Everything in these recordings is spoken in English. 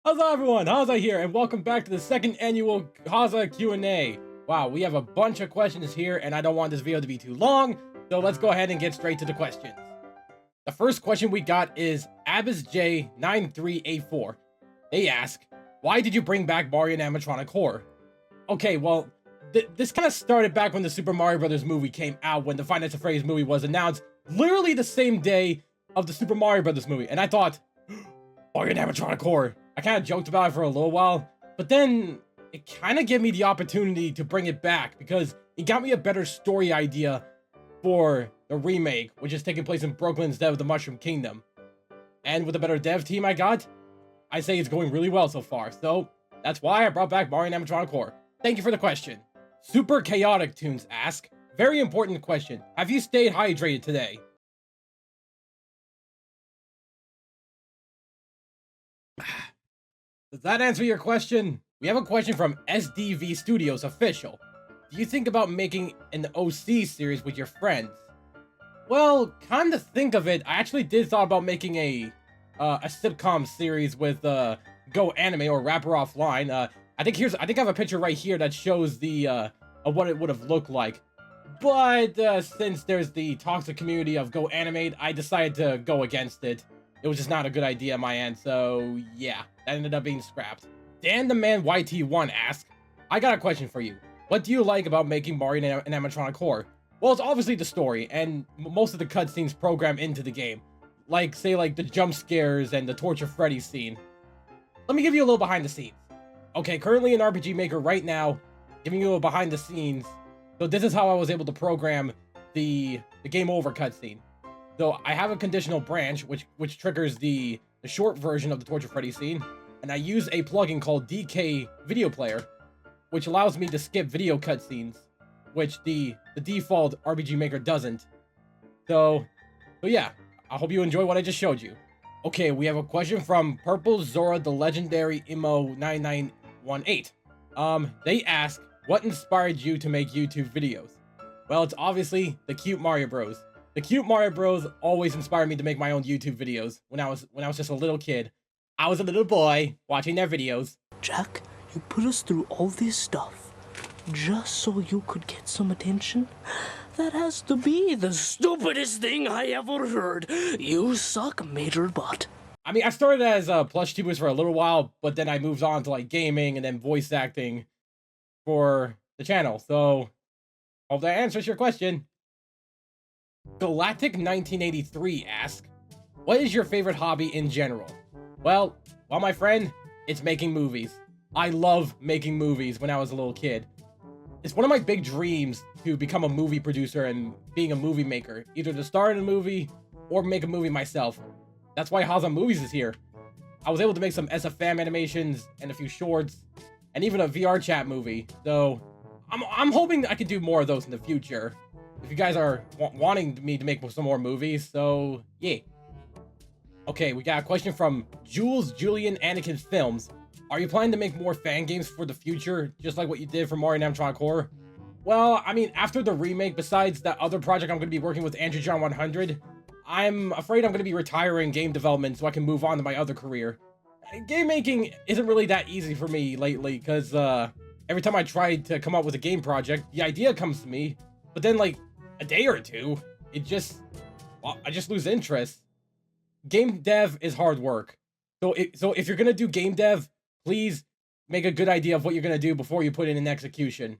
Hello everyone, HAZAH here, and welcome back to the second annual HAZAH Q&A. Wow, we have a bunch of questions here, and I don't want this video to be too long, so let's go ahead and get straight to the questions. The first question we got is ABBASJ9384. They ask, why did you bring back Mario animatronic horror? Okay, well, this kind of started back when the Super Mario Bros. Movie came out, when the Five Nights at Freddy's movie was announced, literally the same day of the Super Mario Bros. Movie, and I thought, Mario animatronic horror. I kind of joked about it for a little while, but then it kind of gave me the opportunity to bring it back because it got me a better story idea for the remake, which is taking place in Brooklyn instead of the Mushroom Kingdom. And with the better dev team I got, I say it's going really well so far. So that's why I brought back Mario animatronic horror. Thank you for the question. Super Chaotic Tunes ask, very important question. Have you stayed hydrated today? Does that answer your question? We have a question from SDV Studios Official. Do you think about making an OC series with your friends? Well, kind of think of it. I actually did thought about making a sitcom series with Go Anime or Rapper Offline. I think I have a picture right here that shows the of what it would have looked like. But since there's the toxic community of Go Animate, I decided to go against it. It was just not a good idea on my end, so yeah, that ended up being scrapped. Dan the Man YT1 asks, I got a question for you. What do you like about making Mario an animatronic horror? Well, it's obviously the story, and most of the cutscenes program into the game. Like, say, like the jump scares and the Torture Freddy scene. Let me give you a little behind the scenes. Okay, currently in RPG Maker right now, giving you a behind the scenes. So this is how I was able to program the game over cutscene. So I have a conditional branch, which triggers the short version of the Torture Freddy scene, and I use a plugin called DK Video Player, which allows me to skip video cutscenes, which the default RPG Maker doesn't. So yeah, I hope you enjoy what I just showed you. Okay, we have a question from Purple Zora the Legendary Imo 9918. They ask, what inspired you to make YouTube videos? Well, it's obviously the cute Mario Bros. The cute Mario Bros always inspired me to make my own YouTube videos when I was just a little kid. I was a little boy watching their videos. Jack, you put us through all this stuff just so you could get some attention? That has to be the stupidest thing I ever heard. You suck, Major Butt. I mean, I started as plush tubers for a little while, but then I moved on to like gaming and then voice acting for the channel. So, hope that answers your question. Galactic1983 asks, what is your favorite hobby in general? Well, my friend, it's making movies. I love making movies when I was a little kid. It's one of my big dreams to become a movie producer and being a movie maker, either to star in a movie or make a movie myself. That's why HAZAH Movies is here. I was able to make some SFM animations and a few shorts and even a VR chat movie. So I'm hoping I could do more of those in the future. If you guys are wanting me to make some more movies, so yeah. Okay, we got a question from Jules Julian Anakin Films. Are you planning to make more fan games for the future, just like what you did for Mario animatronic horror? Well, I mean, after the remake, besides that other project I'm going to be working with Andrew John 100, I'm afraid I'm going to be retiring game development so I can move on to my other career. Game making isn't really that easy for me lately, because every time I try to come up with a game project, the idea comes to me, but then like a day or two, I just lose interest. Game dev is hard work. So if you're gonna do game dev, please make a good idea of what you're gonna do before you put it in execution.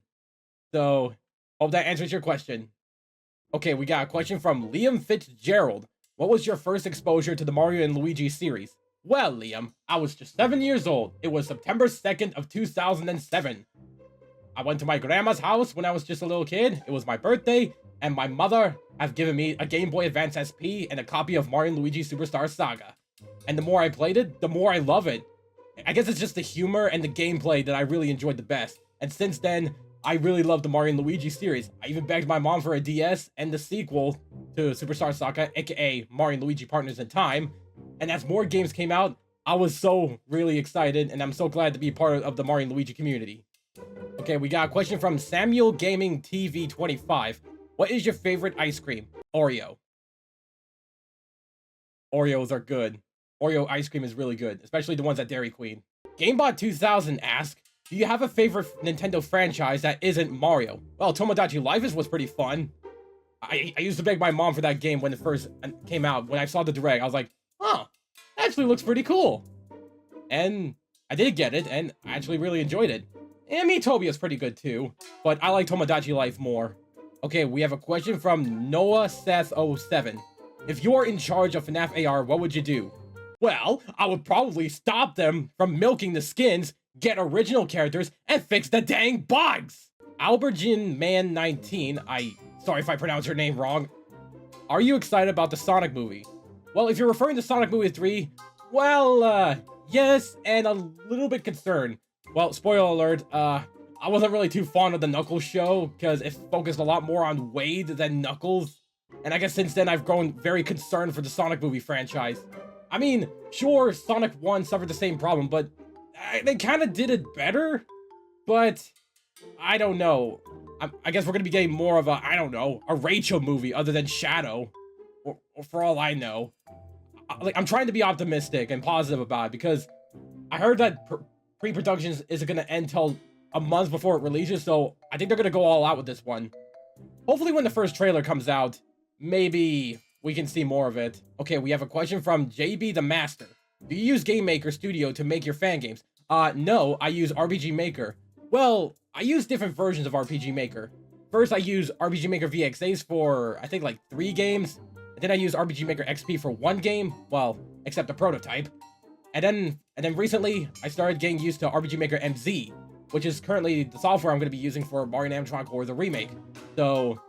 So hope that answers your question. Okay, we got a question from Liam Fitzgerald. What was your first exposure to the Mario and Luigi series? Well, Liam, I was just 7 years old. It was September 2nd of 2007. I went to my grandma's house when I was just a little kid. It was my birthday, and my mother has given me a Game Boy Advance SP and a copy of Mario & Luigi Superstar Saga. And the more I played it, the more I love it. I guess it's just the humor and the gameplay that I really enjoyed the best. And since then, I really love the Mario & Luigi series. I even begged my mom for a DS and the sequel to Superstar Saga, aka Mario & Luigi Partners in Time. And as more games came out, I was so really excited, and I'm so glad to be part of the Mario & Luigi community. Okay, we got a question from Samuel Gaming TV 25. What is your favorite ice cream? Oreo. Oreos are good. Oreo ice cream is really good, especially the ones at Dairy Queen. Gamebot 2000 asks, do you have a favorite Nintendo franchise that isn't Mario? Well, Tomodachi Life was pretty fun. I used to beg my mom for that game when it first came out. When I saw the direct, I was like, huh, actually looks pretty cool. And I did get it, and I actually really enjoyed it. And Miitobia's pretty good too, but I like Tomodachi Life more. Okay, we have a question from Noah Seth 07. If you're in charge of FNAF AR, what would you do? Well, I would probably stop them from milking the skins, get original characters, and fix the dang bugs! Albertine Man 19, sorry if I pronounced your name wrong. Are you excited about the Sonic movie? Well, if you're referring to Sonic Movie 3, well, yes, and a little bit concerned. Well, spoiler alert, I wasn't really too fond of the Knuckles show, because it focused a lot more on Wade than Knuckles. And I guess since then, I've grown very concerned for the Sonic movie franchise. I mean, sure, Sonic 1 suffered the same problem, but they kind of did it better. But I don't know. I guess we're going to be getting more of a, I don't know, a Rachel movie other than Shadow. Or for all I know. I'm trying to be optimistic and positive about it because I heard that pre-production isn't going to end till a month before it releases, so I think they're going to go all out with this one. Hopefully when the first trailer comes out, maybe we can see more of it. Okay, we have a question from JB the Master. Do you use Game Maker Studio to make your fan games? No, I use RPG Maker. Well, I use different versions of RPG Maker. First, I use RPG Maker VXAs for, I think, like 3 games. And then I use RPG Maker XP for 1 game. Well, except the prototype. And then recently, I started getting used to RPG Maker MZ, which is currently the software I'm going to be using for Mario & Animatronic or the remake. So,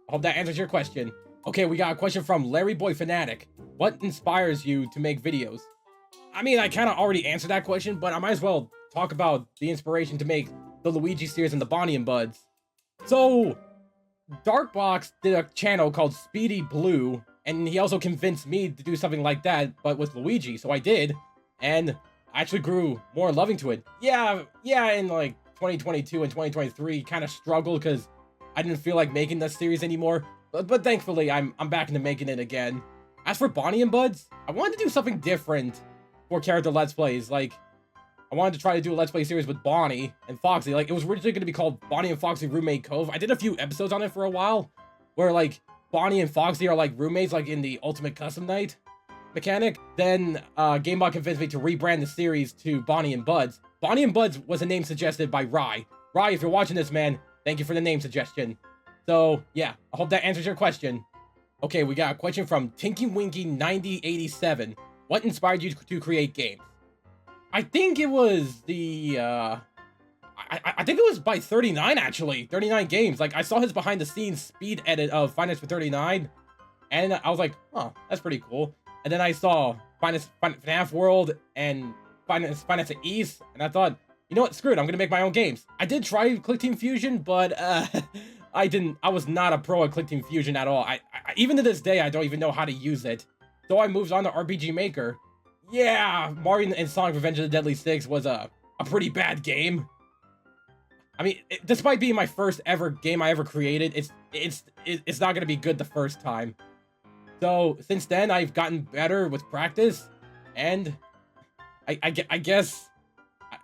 I hope that answers your question. Okay, we got a question from Larry Boy Fanatic. What inspires you to make videos? I mean, I kind of already answered that question, but I might as well talk about the inspiration to make the Luigi series and the Bonnie and Buds. So, Darkbox did a channel called Speedy Blue, and he also convinced me to do something like that, but with Luigi, so I did, and I actually grew more loving to it. Yeah, in like 2022 and 2023, kind of struggled because I didn't feel like making that series anymore, but thankfully, I'm back into making it again. As for Bonnie and Buds, I wanted to do something different for character Let's Plays. Like, I wanted to try to do a Let's Play series with Bonnie and Foxy. Like, it was originally going to be called Bonnie and Foxy Roommate Cove. I did a few episodes on it for a while, where, like, Bonnie and Foxy are, like, roommates, like, in the Ultimate Custom Night mechanic. Then, Gamebot convinced me to rebrand the series to Bonnie and Buds. Bonnie and Buds was a name suggested by Rye. Rye, if you're watching this, man, thank you for the name suggestion. So, yeah, I hope that answers your question. Okay, we got a question from TinkyWinky9087. What inspired you to create games? I think it was the, I think it was by 39, actually. 39 Games. Like, I saw his behind-the-scenes speed edit of Finance for 39, and I was like, oh, that's pretty cool. And then I saw FNAF World and Finance at East, and I thought, you know what, screw it, I'm gonna make my own games. I did try ClickTeam Fusion, but, I was not a pro at ClickTeam Fusion at all. I even to this day, I don't even know how to use it. So I moved on to RPG Maker. Yeah, Mario and Sonic Revenge of the Deadly Six was a pretty bad game. I mean, despite being my first ever game I ever created, it's not gonna be good the first time. So since then, I've gotten better with practice, and I guess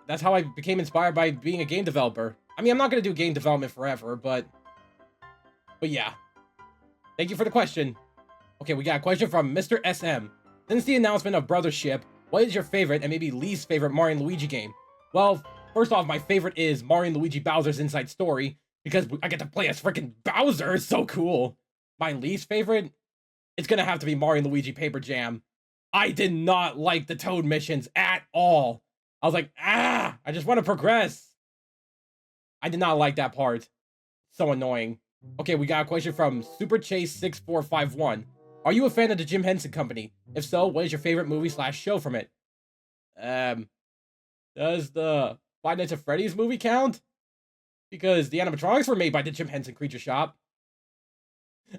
that's how I became inspired by being a game developer. I mean, I'm not gonna do game development forever, but yeah. Thank you for the question. Okay, we got a question from Mr. SM. Since the announcement of Brothership, what is your favorite and maybe least favorite Mario & Luigi game? Well, first off, my favorite is Mario & Luigi Bowser's Inside Story, because I get to play as freaking Bowser. It's so cool. My least favorite? It's gonna have to be Mario & Luigi Paper Jam. I did not like the Toad missions at all. I was like, I just want to progress. I did not like that part. So annoying. Okay, we got a question from SuperChase6451. Are you a fan of the Jim Henson Company? If so, what is your favorite movie/show from it? Does the Five Nights at Freddy's movie count? Because the animatronics were made by the Jim Henson Creature Shop.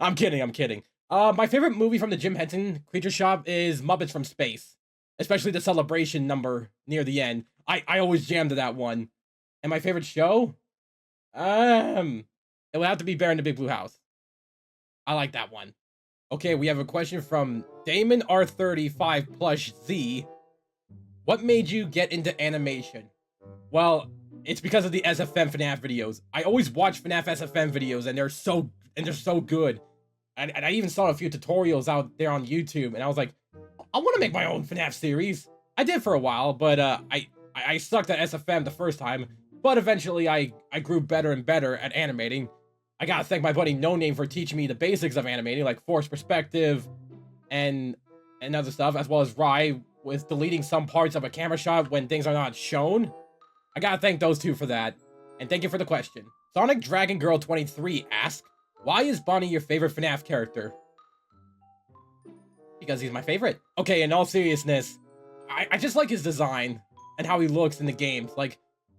I'm kidding. My favorite movie from the Jim Henson Creature Shop is Muppets from Space. Especially the celebration number near the end. I always jammed to that one. And my favorite show? It would have to be Bear in the Big Blue House. I like that one. Okay, we have a question from Damon R35 Plush Z. What made you get into animation? Well, it's because of the SFM FNAF videos. I always watch FNAF SFM videos, and they're so good. And I even saw a few tutorials out there on YouTube, and I was like, I want to make my own FNAF series. I did for a while, but I sucked at SFM the first time. But eventually, I grew better and better at animating. I gotta thank my buddy No Name for teaching me the basics of animating, like forced perspective and other stuff, as well as Rye with deleting some parts of a camera shot when things are not shown. I gotta thank those two for that. And thank you for the question. Sonic Dragon Girl 23 asks, why is Bonnie your favorite FNAF character? Because he's my favorite. Okay, in all seriousness, I just like his design and how he looks in the games. Like,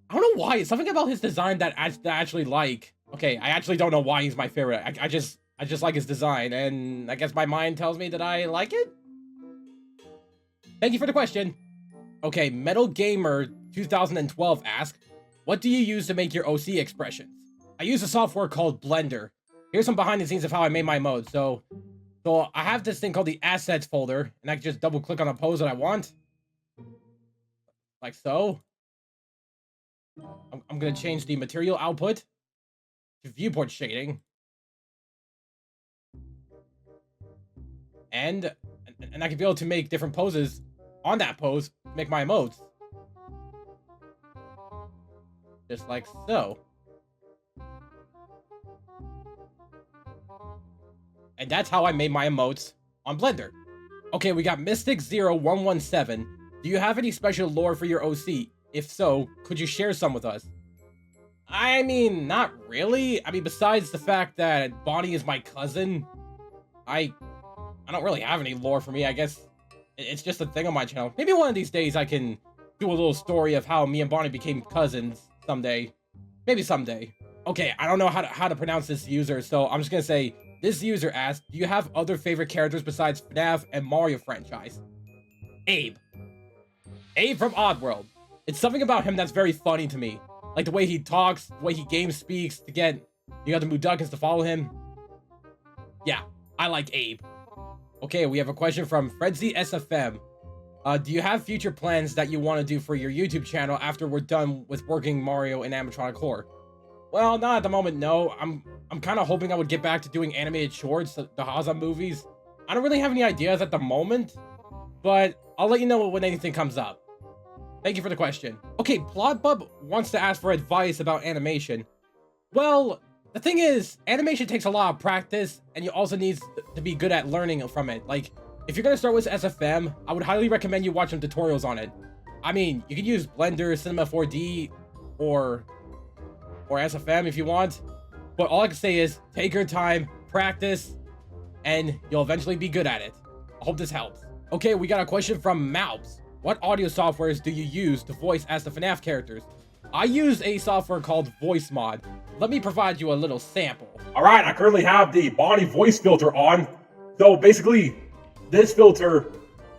I don't know why. It's something about his design that I actually like. Okay, I actually don't know why he's my favorite. I just like his design, and I guess my mind tells me that I like it? Thank you for the question. Okay, Metal Gamer 2012 asks, what do you use to make your OC expressions? I use a software called Blender. Here's some behind the scenes of how I made my mode. So I have this thing called the assets folder, and I can just double click on a pose that I want. Like so. I'm gonna change the material output to viewport shading. And I can be able to make different poses on that pose, make my emotes. Just like so. And that's how I made my emotes on Blender. Okay, we got Mystic0117. Do you have any special lore for your OC? If so, could you share some with us? I mean, not really. I mean, besides the fact that Bonnie is my cousin, I don't really have any lore for me. I guess it's just a thing on my channel. Maybe one of these days I can do a little story of how me and Bonnie became cousins someday. Maybe someday. Okay, I don't know how to pronounce this user, so I'm just gonna say, this user asked, do you have other favorite characters besides FNAF and Mario franchise? Abe. Abe from Oddworld. It's something about him that's very funny to me. Like the way he talks, the way he game speaks to get the other Mudokons to follow him. Yeah, I like Abe. Okay, we have a question from Fredzy SFM. Do you have future plans that you want to do for your YouTube channel after we're done with working Mario and animatronic lore? Well, not at the moment, no. I'm kind of hoping I would get back to doing animated shorts, the HAZAH movies. I don't really have any ideas at the moment, but I'll let you know when anything comes up. Thank you for the question. Okay, Plodbub wants to ask for advice about animation. Well, the thing is, animation takes a lot of practice, and you also need to be good at learning from it. Like, if you're gonna start with SFM, I would highly recommend you watch some tutorials on it. I mean, you can use Blender, Cinema 4D, or SFM if you want. But all I can say is, take your time, practice, and you'll eventually be good at it. I hope this helps. Okay, we got a question from Malps. What audio softwares do you use to voice as the FNAF characters? I use a software called Voice Mod. Let me provide you a little sample. Alright, I currently have the Bonnie voice filter on. So basically, this filter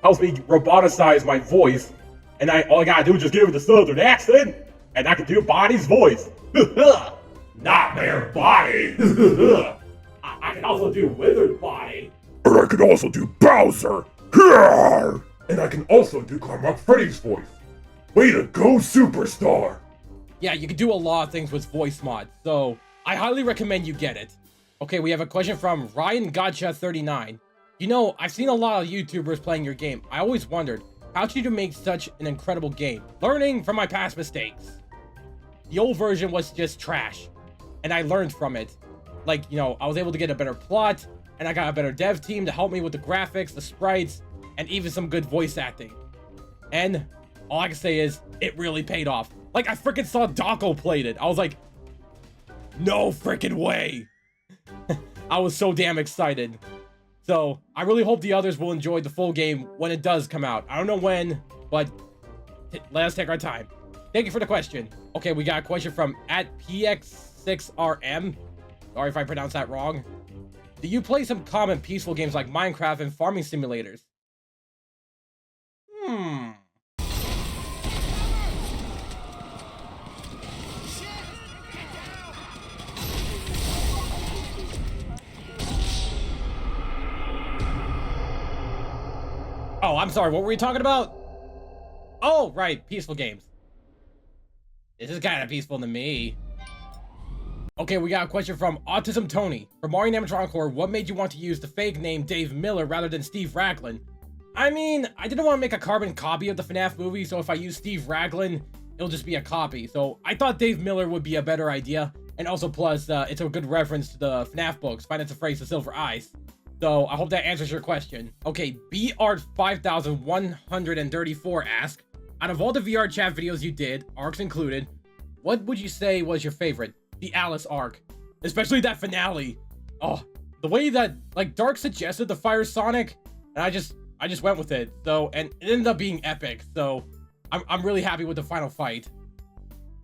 helps me roboticize my voice. And all I gotta do is just give it a southern accent, and I can do Bonnie's voice. Nightmare Bonnie. I can also do Withered Bonnie. And I can also do Bowser. And I can also do Carmack Freddy's voice. Way to go, superstar! Yeah, you can do a lot of things with Voice Mod, so I highly recommend you get it. Okay, we have a question from Ryan39. You know, I've seen a lot of YouTubers playing your game. I always wondered, how did you make such an incredible game? Learning from my past mistakes. The old version was just trash, and I learned from it. Like, you know, I was able to get a better plot, and I got a better dev team to help me with the graphics, the sprites, and even some good voice acting. And all I can say is, it really paid off. Like, I freaking saw Dawko played it. I was like, no freaking way. I was so damn excited. So, I really hope the others will enjoy the full game when it does come out. I don't know when, but let us take our time. Thank you for the question. Okay, we got a question from @PX6RM. Sorry if I pronounced that wrong. Do you play some common peaceful games like Minecraft and farming simulators? Oh, I'm sorry, what were we talking about? Oh, right, peaceful games. This is kind of peaceful to me. Okay, we got a question from Autism Tony. For Mario Animatronic, what made you want to use the fake name Dave Miller rather than Steve Raglan? I mean, I didn't want to make a carbon copy of the FNAF movie, so if I use Steve Raglan, it'll just be a copy. So I thought Dave Miller would be a better idea, and also plus, it's a good reference to the FNAF books, Five Nights at Freddy's The Silver Eyes. So I hope that answers your question. Okay, BArt5134 asks, out of all the VR chat videos you did, ARCs included, what would you say was your favorite? The Alice arc, especially that finale. Oh, the way that like Dark suggested the Fire Sonic, and I just went with it. So, and it ended up being epic. So, I'm really happy with the final fight.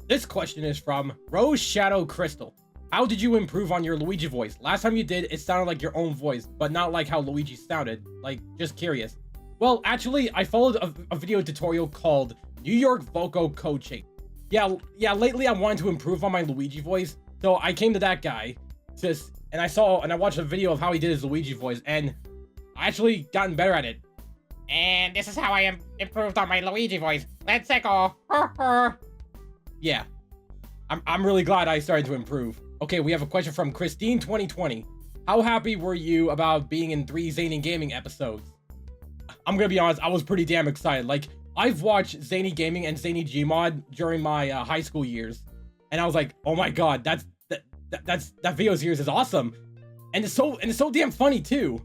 This question is from Rose Shadow Crystal. How did you improve on your Luigi voice? Last time you did, it sounded like your own voice, but not like how Luigi sounded. Like, just curious. Well, actually, I followed a video tutorial called New York Vocal Coaching. Yeah, lately I wanted to improve on my Luigi voice, so I came to that guy, and I watched a video of how he did his Luigi voice, and I actually gotten better at it. And this is how I improved on my Luigi voice. Let's go. Yeah, I'm really glad I started to improve. Okay, we have a question from Christine2020. How happy were you about being in 3 Zany Gaming episodes? I'm gonna be honest, I was pretty damn excited. Like, I've watched Zany Gaming and Zany Gmod during my high school years, and I was like, oh my god, that video series is awesome, and it's so damn funny too,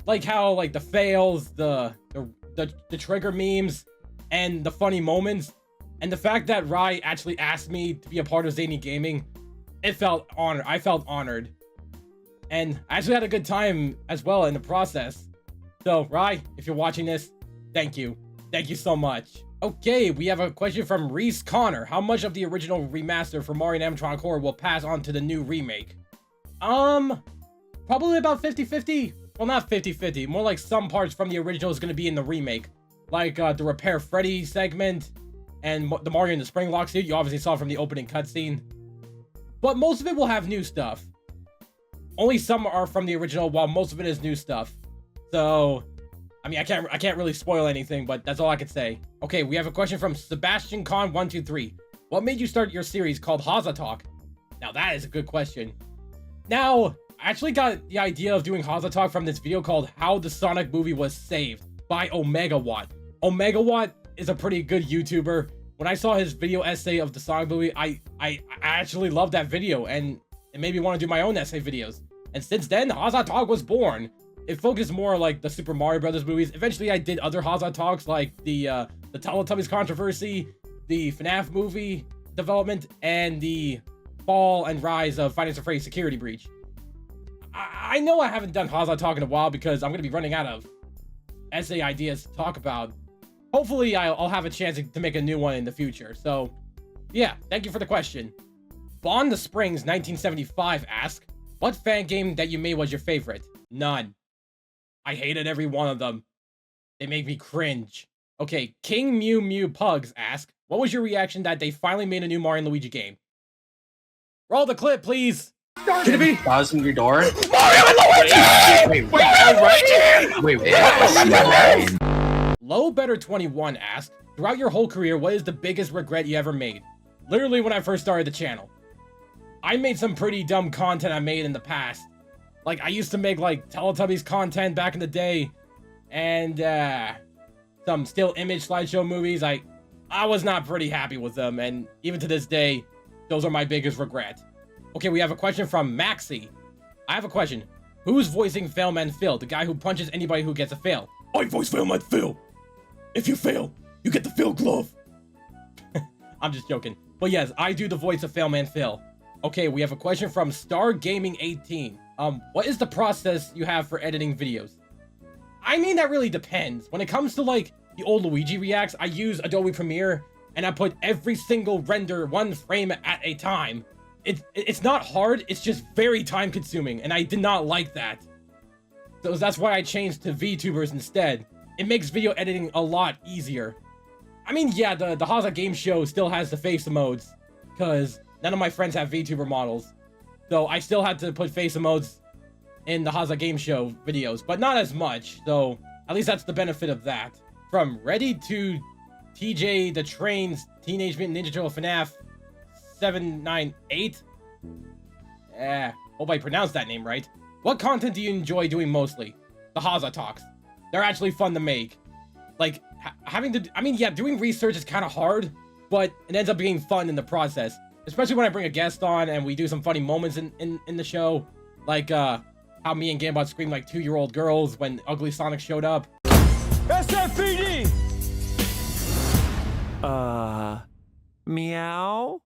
like how like the fails, the trigger memes, and the funny moments, and the fact that Rye actually asked me to be a part of Zany Gaming, it felt honored. I felt honored, and I actually had a good time as well in the process. So Rye, if you're watching this, thank you. Thank you so much. Okay, we have a question from Reese Connor. How much of the original remaster for Mario Animatronic Horror will pass on to the new remake? Probably about 50-50. Well, not 50-50. More like some parts from the original is going to be in the remake. Like the Repair Freddy segment and the Mario in the Spring Lock suit you obviously saw from the opening cutscene. But most of it will have new stuff. Only some are from the original, while most of it is new stuff. So, I mean, I can't really spoil anything, but that's all I can say. Okay, we have a question from Sebastian Con 123. What made you start your series called HAZAH Talk? Now that is a good question. Now, I actually got the idea of doing HAZAH Talk from this video called How the Sonic Movie Was Saved by Omegawatt. Omegawatt is a pretty good YouTuber. When I saw his video essay of the Sonic movie, I actually loved that video, and it made me want to do my own essay videos. And since then, HAZAH Talk was born. It focused more like the Super Mario Brothers movies. Eventually, I did other HAZAH Talks like the Teletubbies controversy, the FNAF movie development, and the fall and rise of Five Nights at Freddy's Security Breach. I know I haven't done HAZAH Talk in a while because I'm going to be running out of essay ideas to talk about. Hopefully, I'll have a chance to make a new one in the future. So, yeah, thank you for the question. Bond the Springs 1975 asks, what fan game that you made was your favorite? None. I hated every one of them. They make me cringe. Okay, King Mew Mew Pugs ask, what was your reaction that they finally made a new Mario and Luigi game? Roll the clip, please. Can it be? Bowsing your door? Mario and Luigi! Wait. Low Better 21 asks, throughout your whole career, what is the biggest regret you ever made? Literally when I first started the channel. I made some pretty dumb content I made in the past. Like, I used to make, like, Teletubbies content back in the day, and, some still image slideshow movies. I was not pretty happy with them, and even to this day, those are my biggest regret. Okay, we have a question from Maxi. I have a question. Who's voicing Failman Phil, the guy who punches anybody who gets a fail? I voice Failman Phil. If you fail, you get the Phil glove. I'm just joking. But yes, I do the voice of Failman Phil. Okay, we have a question from Star Gaming 18. What is the process you have for editing videos? I mean, that really depends. When it comes to, like, the old Luigi reacts, I use Adobe Premiere, and I put every single render 1 frame at a time. It's not hard, it's just very time-consuming, and I did not like that. So that's why I changed to VTubers instead. It makes video editing a lot easier. I mean, yeah, the HAZAH Game Show still has the face emotes, because none of my friends have VTuber models. So I still had to put face emotes in the HAZAH Game Show videos, but not as much. So at least that's the benefit of that. From Ready to TJ the Train's Teenage Mutant Ninja Turtle FNAF 798. Hope I pronounced that name right. What content do you enjoy doing mostly? The HAZAH talks. They're actually fun to make. Like, having to... I mean, yeah, doing research is kind of hard, but it ends up being fun in the process. Especially when I bring a guest on and we do some funny moments in the show. Like, how me and Gamebot screamed like 2-year-old girls when Ugly Sonic showed up. SFPD! Meow?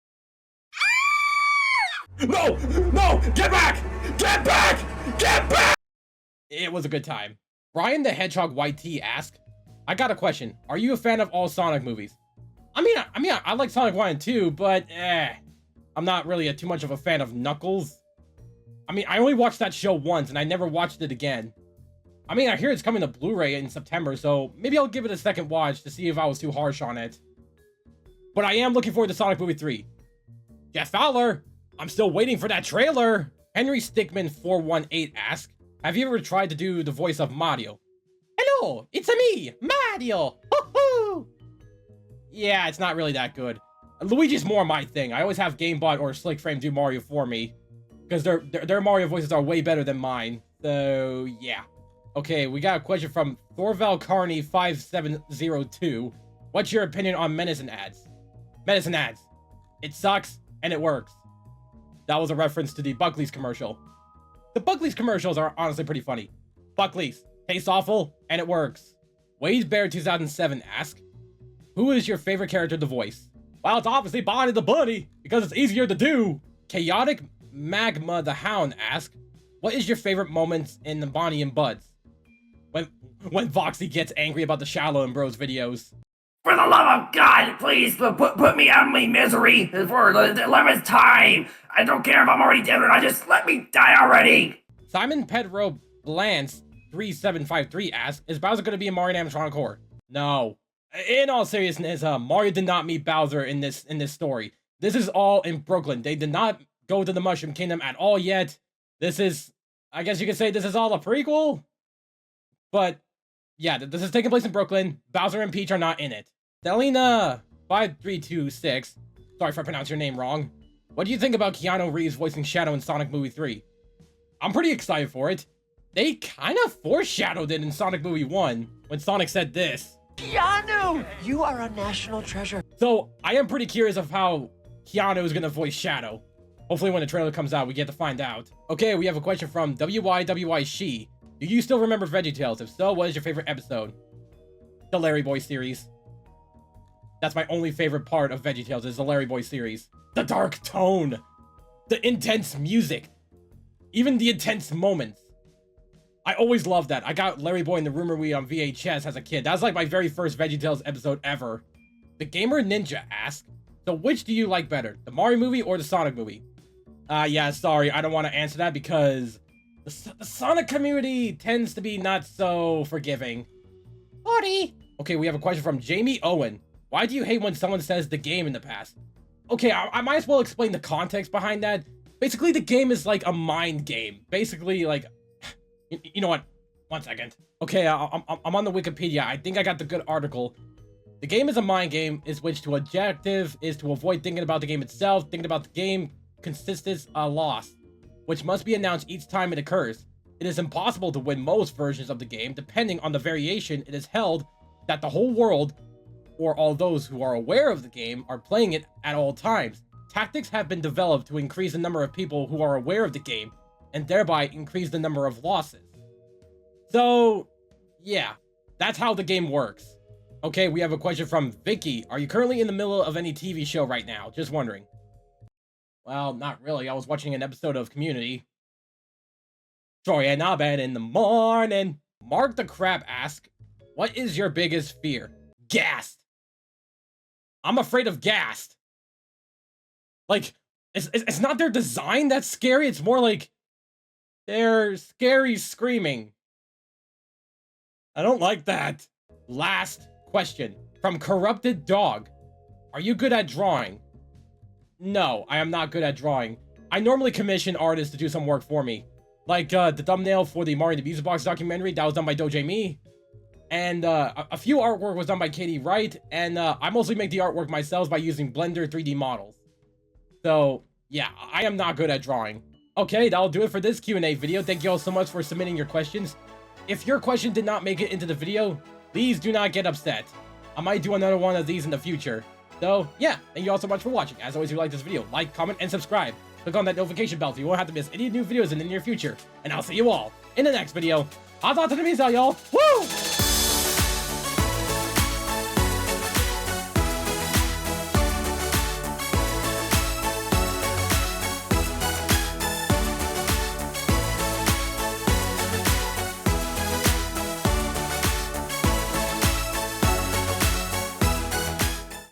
No! No! Get back! Get back! Get back! It was a good time. Brian the Hedgehog YT asked, I got a question. Are you a fan of all Sonic movies? I mean, I like Sonic 1 and 2, but I'm not really too much of a fan of Knuckles. I mean, I only watched that show once, and I never watched it again. I mean, I hear it's coming to Blu-ray in September, so maybe I'll give it a second watch to see if I was too harsh on it. But I am looking forward to Sonic Movie 3. Jeff Fowler, I'm still waiting for that trailer. Henry Stickman 418 asked, have you ever tried to do the voice of Mario? Hello, it's me, Mario. Woohoo! Yeah, it's not really that good. Luigi's more my thing. I always have Gamebot or Slickframe do Mario for me, because their Mario voices are way better than mine. So yeah. Okay, we got a question from Thorval Carney 5702. What's your opinion on medicine ads? Medicine ads. It sucks and it works. That was a reference to the Buckley's commercial. The Buckley's commercials are honestly pretty funny. Buckley's tastes awful and it works. Wade Bear 2007 asked, who is your favorite character to voice? Well, it's obviously Bonnie the Bunny because it's easier to do. Chaotic Magma the Hound asked, what is your favorite moments in the Bonnie and Buds? When Voxy gets angry about the Shallow and Bros videos. For the love of God, please put me out of my misery for the 11th time. I don't care if I'm already dead or not, just let me die already. Simon Pedro Blance 3753 asks, is Bowser going to be in Mario animatronic horror? No. In all seriousness, Mario did not meet Bowser in this story. This is all in Brooklyn. They did not go to the Mushroom Kingdom at all yet. This is, I guess you could say this is all a prequel. But yeah, this is taking place in Brooklyn. Bowser and Peach are not in it. Delina 5326, sorry if I pronounced your name wrong. What do you think about Keanu Reeves voicing Shadow in Sonic Movie 3? I'm pretty excited for it. They kind of foreshadowed it in Sonic Movie 1 when Sonic said this. Keanu! You are a national treasure. So I am pretty curious of how Keanu is going to voice Shadow. Hopefully when the trailer comes out, we get to find out. Okay, we have a question from WYWY She. Do you still remember VeggieTales? If so, what is your favorite episode? The Larry Boy series. That's my only favorite part of VeggieTales is the Larry Boy series. The dark tone. The intense music. Even the intense moments. I always loved that. I got Larry Boy and the Rumor Weed on VHS as a kid. That was like my very first VeggieTales episode ever. The Gamer Ninja asked, so which do you like better? The Mario movie or the Sonic movie? Yeah, sorry. I don't want to answer that because the Sonic community tends to be not so forgiving. Buddy. Okay, we have a question from Jamie Owen. Why do you hate when someone says the game in the past? Okay, I might as well explain the context behind that. Basically, the game is like a mind game. Basically, like... You know what? 1 second. Okay, I'm on the Wikipedia. I think I got the good article. The game is a mind game, is which to objective is to avoid thinking about the game itself. Thinking about the game consists a loss, which must be announced each time it occurs. It is impossible to win most versions of the game, depending on the variation. It is held that the whole world, or all those who are aware of the game, are playing it at all times. Tactics have been developed to increase the number of people who are aware of the game, and thereby increase the number of losses. So, yeah, that's how the game works. Okay, we have a question from Vicky. Are you currently in the middle of any TV show right now? Just wondering. Well, not really. I was watching an episode of Community. Sorry, and not bad in the morning. Mark the Crab asks, what is your biggest fear? Ghast. I'm afraid of Ghast. Like, it's not their design that's scary. It's more like they're scary screaming. I don't like that. Last question from Corrupted Dog. Are you good at drawing? No, I am not good at drawing. I normally commission artists to do some work for me. Like the thumbnail for the Mario the Music Box documentary that was done by Dojay Me. And a few artwork was done by Katie Wright, and I mostly make the artwork myself by using Blender 3D models. So, yeah, I am not good at drawing. Okay, that'll do it for this Q&A video. Thank you all so much for submitting your questions. If your question did not make it into the video, please do not get upset. I might do another one of these in the future. So, yeah, thank you all so much for watching. As always, if you like this video, like, comment, and subscribe. Click on that notification bell so you won't have to miss any new videos in the near future. And I'll see you all in the next video. HAZAH to the Mii-ZAH, y'all! Woo!